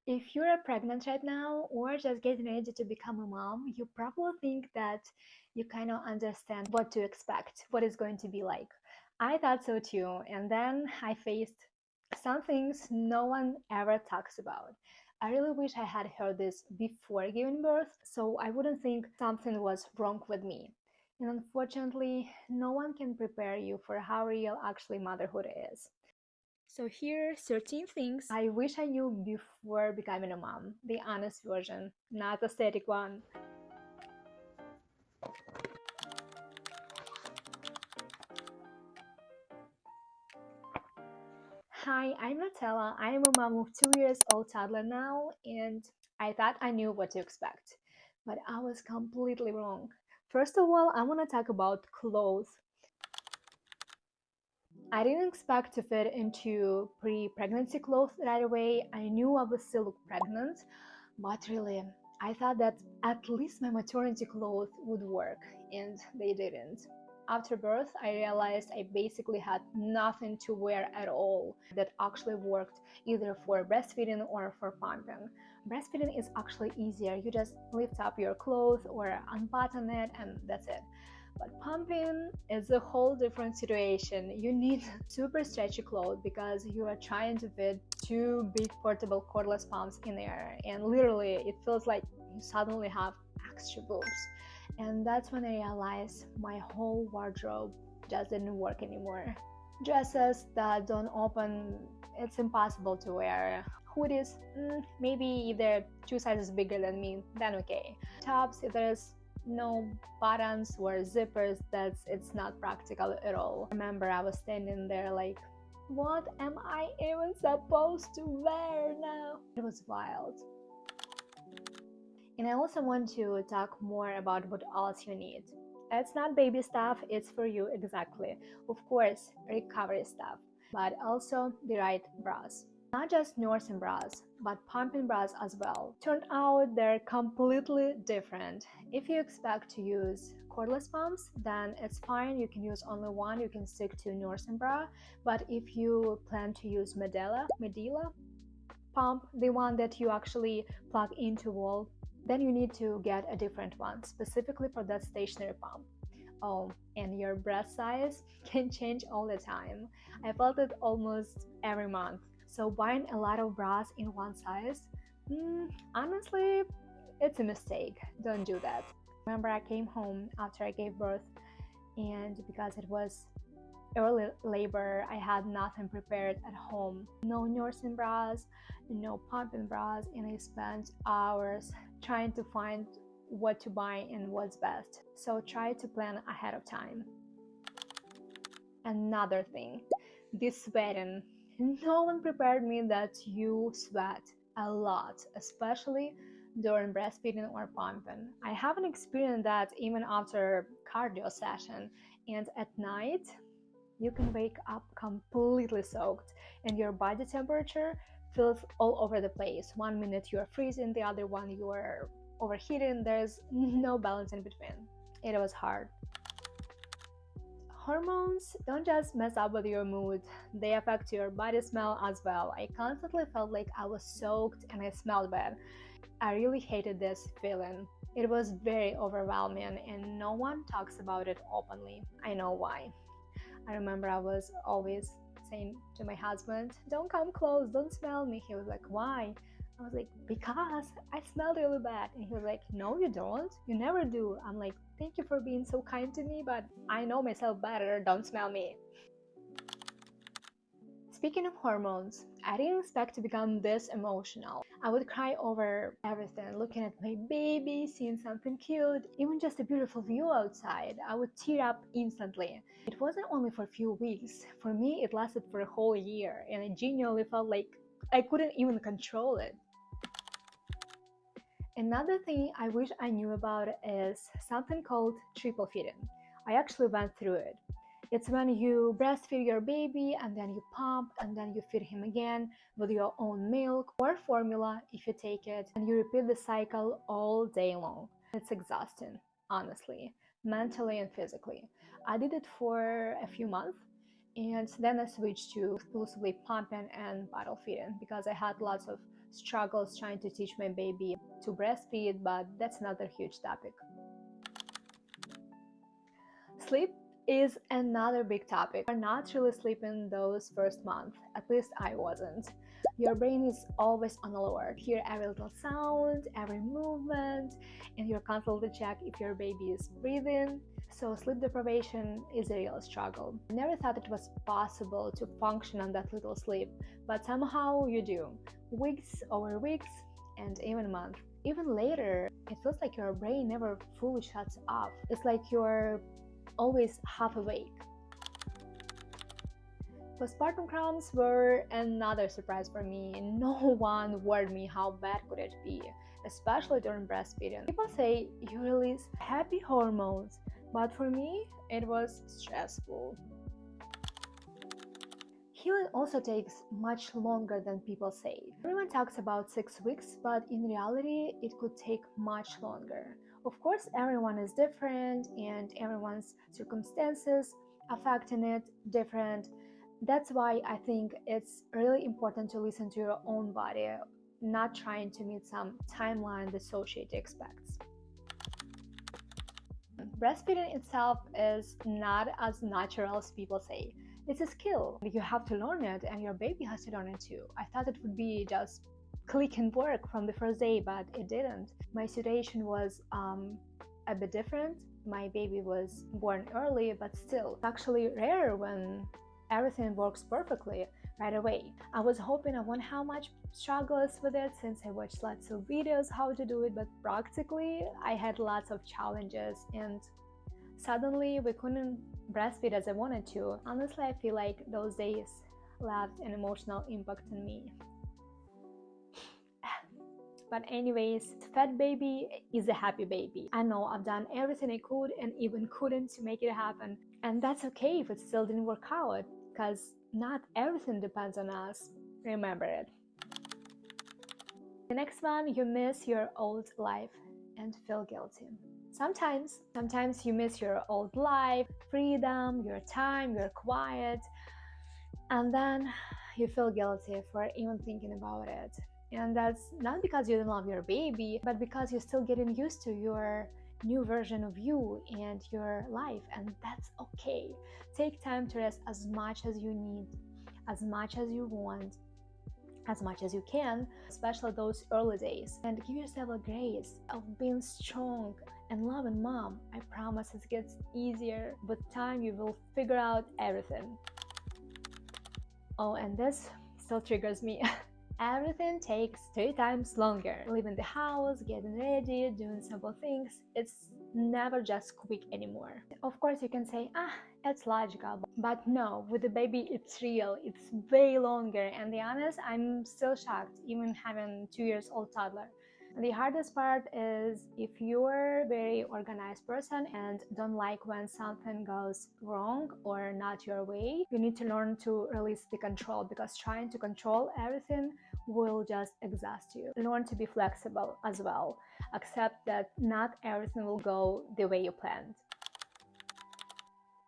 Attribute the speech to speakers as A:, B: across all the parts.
A: If you're pregnant right now or just getting ready to become a mom, you probably think that you kind of understand what to expect, what it's going to be like. I thought so too, and then I faced some things no one ever talks about. I really wish I had heard this before giving birth, so I wouldn't think something was wrong with me. And unfortunately, no one can prepare you for how real actually motherhood is. So here are 13 things I wish I knew before becoming a mom. The honest version, not the static one. Hi, I'm Nutella. I am a mom of 2 years old toddler now, and I thought I knew what to expect. But I was completely wrong. First of all, I want to talk about clothes. I didn't expect to fit into pre-pregnancy clothes right away. I knew I would still look pregnant, but really, I thought that at least my maternity clothes would work, and they didn't. After birth, I realized I basically had nothing to wear at all that actually worked either for breastfeeding or for pumping. Breastfeeding is actually easier. You just lift up your clothes or unbutton it, and that's it. But pumping is a whole different situation. You need super stretchy clothes because you are trying to fit two big portable cordless pumps in there, and literally it feels like you suddenly have extra boobs. And that's when I realized my whole wardrobe just didn't work anymore. Dresses that don't open, it's impossible to wear. Hoodies, maybe if they're two sizes bigger than me, then okay. Tops, if there's no buttons or zippers, it's not practical at all. I remember I was standing there like, what am I even supposed to wear now? It was wild. And I also want to talk more about what else you need. It's not baby stuff, it's for you exactly. Of course, recovery stuff, but also the right bras. Not just nursing bras, but pumping bras as well. Turned out they're completely different. If you expect to use cordless pumps, then it's fine. You can use only one. You can stick to nursing bra. But if you plan to use Medela pump, the one that you actually plug into wall, then you need to get a different one specifically for that stationary pump. Oh, and your breast size can change all the time. I felt it almost every month. So buying a lot of bras in one size, honestly, it's a mistake. Don't do that. Remember, I came home after I gave birth, and because it was early labor, I had nothing prepared at home. No nursing bras, no pumping bras, and I spent hours trying to find what to buy and what's best. So try to plan ahead of time. Another thing, this sweating. No one prepared me that you sweat a lot, especially during breastfeeding or pumping. I haven't experienced that even after cardio session, and at night you can wake up completely soaked and your body temperature feels all over the place. One minute you're freezing, the other one you're overheating. There's no balance in between. It was hard. Hormones don't just mess up with your mood, they affect your body smell as well. I constantly felt like I was soaked and I smelled bad. I really hated this feeling. It was very overwhelming and no one talks about it openly. I know why. I remember I was always saying to my husband, don't come close, don't smell me. He was like, why? I was like, because I smelled really bad. And he was like, no, you don't. You never do. I'm like, thank you for being so kind to me, but I know myself better. Don't smell me. Speaking of hormones, I didn't expect to become this emotional. I would cry over everything, looking at my baby, seeing something cute, even just a beautiful view outside. I would tear up instantly. It wasn't only for a few weeks. For me, it lasted for a whole year, and I genuinely felt like I couldn't even control it. Another thing I wish I knew about is something called triple feeding. I actually went through it. It's when you breastfeed your baby and then you pump and then you feed him again with your own milk or formula if you take it, and you repeat the cycle all day long. It's exhausting, honestly, mentally and physically. I did it for a few months and then I switched to exclusively pumping and bottle feeding because I had lots of struggles trying to teach my baby to breastfeed, but that's another huge topic. Sleep is another big topic. We're not really sleeping those first month, at least I wasn't. Your brain is always on alert. Hear every little sound, every movement, and you're constantly check if your baby is breathing. So sleep deprivation is a real struggle. I never thought it was possible to function on that little sleep, but somehow you do. Weeks over weeks and even months. Even later, it feels like your brain never fully shuts off. It's like you're always half awake. Postpartum cramps were another surprise for me. No one warned me how bad could it be, especially during breastfeeding. People say you release happy hormones, but for me, it was stressful. Healing also takes much longer than people say. Everyone talks about 6 weeks, but in reality, it could take much longer. Of course, everyone is different and everyone's circumstances affecting it different. That's why I think it's really important to listen to your own body, not trying to meet some timeline the society expects. Breastfeeding itself is not as natural as people say. It's a skill. You have to learn it and your baby has to learn it too. I thought it would be just click and work from the first day, but it didn't. My situation was a bit different. My baby was born early, but still, it's actually rare when everything works perfectly right away. I was hoping I won't have much struggles with it since I watched lots of videos how to do it, but practically I had lots of challenges and suddenly we couldn't breastfeed as I wanted to. Honestly, I feel like those days left an emotional impact on me. But anyways, fat baby is a happy baby. I know I've done everything I could and even couldn't to make it happen. And that's okay if it still didn't work out, because not everything depends on us. Remember it. The next one, you miss your old life and feel guilty. Sometimes you miss your old life, freedom, your time, your quiet, and then you feel guilty for even thinking about it. And that's not because you don't love your baby, but because you're still getting used to your new version of you and your life, and that's okay. Take time to rest as much as you need, as much as you want, as much as you can, especially those early days. And give yourself a grace of being strong and loving mom. I promise it gets easier. With time, you will figure out everything. Oh, and this still triggers me. Everything takes 3 times longer. Leaving the house, getting ready, doing simple things. It's never just quick anymore. Of course, you can say, it's logical. But no, with the baby, it's real. It's way longer. And to be honest, I'm still shocked, even having 2-year-old toddler. The hardest part is if you're a very organized person and don't like when something goes wrong or not your way, you need to learn to release the control, because trying to control everything will just exhaust you. Learn to be flexible as well. Accept that not everything will go the way you planned.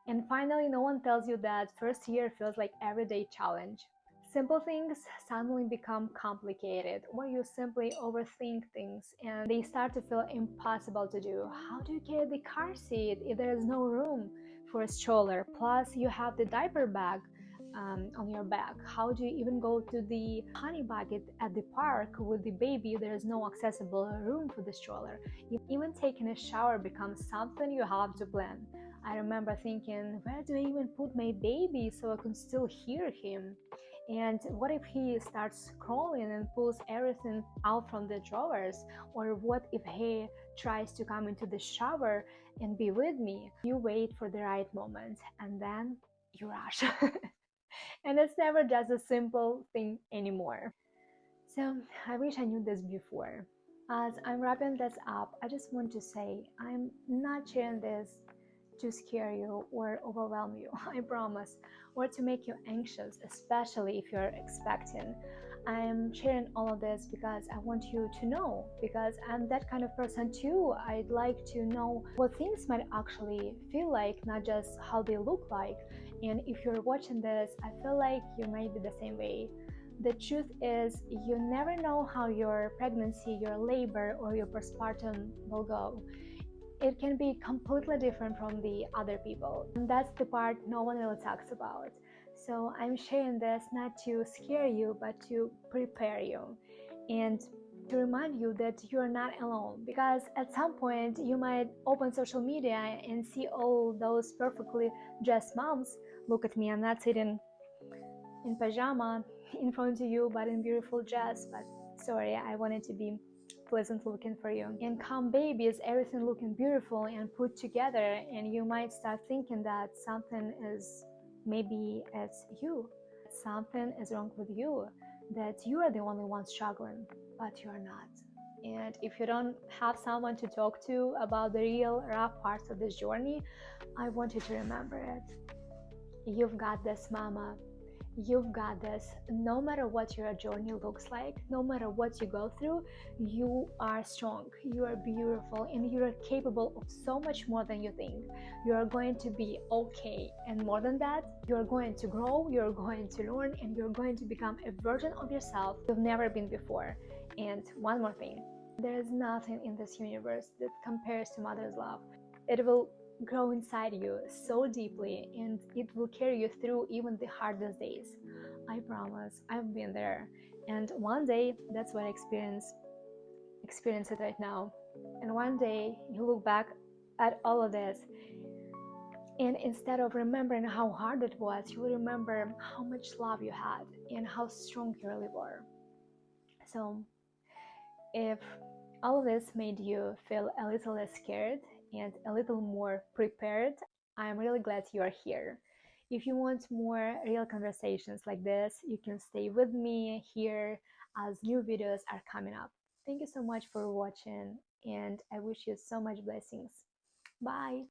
A: And finally, no one tells you that first year feels like everyday challenge. Simple things suddenly become complicated, or you simply overthink things and they start to feel impossible to do. How do you carry the car seat if there is no room for a stroller? Plus, you have the diaper bag on your back. How do you even go to the honey bucket at the park with the baby? There is no accessible room for the stroller. Even taking a shower becomes something you have to plan. I remember thinking, where do I even put my baby so I can still hear him? And what if he starts crawling and pulls everything out from the drawers? Or what if he tries to come into the shower and be with me? You wait for the right moment and then you rush. And it's never just a simple thing anymore. So I wish I knew this before. As I'm wrapping this up, I just want to say I'm not sharing this to scare you or overwhelm you, I promise, or to make you anxious, especially if you're expecting. I'm sharing all of this because I want you to know, because I'm that kind of person too. I'd like to know what things might actually feel like, not just how they look like. And if you're watching this, I feel like you might be the same way. The truth is, you never know how your pregnancy, your labor, or your postpartum will go. It can be completely different from the other people. And that's the part no one really talks about. So I'm sharing this not to scare you, but to prepare you and to remind you that you're not alone. Because at some point, you might open social media and see all those perfectly dressed moms. Look at me, I'm not sitting in pajama in front of you, but in beautiful dress. But sorry, I wanted to be pleasant looking for you. And calm babies, everything looking beautiful and put together, and you might start thinking that something is, maybe it's you. Something is wrong with you, that you are the only one struggling, but you're not. And if you don't have someone to talk to about the real rough parts of this journey, I want you to remember it. You've got this, mama. You've got this. No matter what your journey looks like, no matter what you go through, you are strong, you are beautiful, and you are capable of so much more than you think. You are going to be okay. And more than that, you're going to grow, you're going to learn, and you're going to become a version of yourself you've never been before. And one more thing, there is nothing in this universe that compares to mother's love. It will grow inside you so deeply, and it will carry you through even the hardest days. I promise, I've been there. And one day, that's what I experience it right now. And one day you look back at all of this, and instead of remembering how hard it was, you will remember how much love you had and how strong you really were. So if all of this made you feel a little less scared and a little more prepared, I'm really glad you are here. If you want more real conversations like this, you can stay with me here as new videos are coming up. Thank you so much for watching, and I wish you so much blessings. Bye.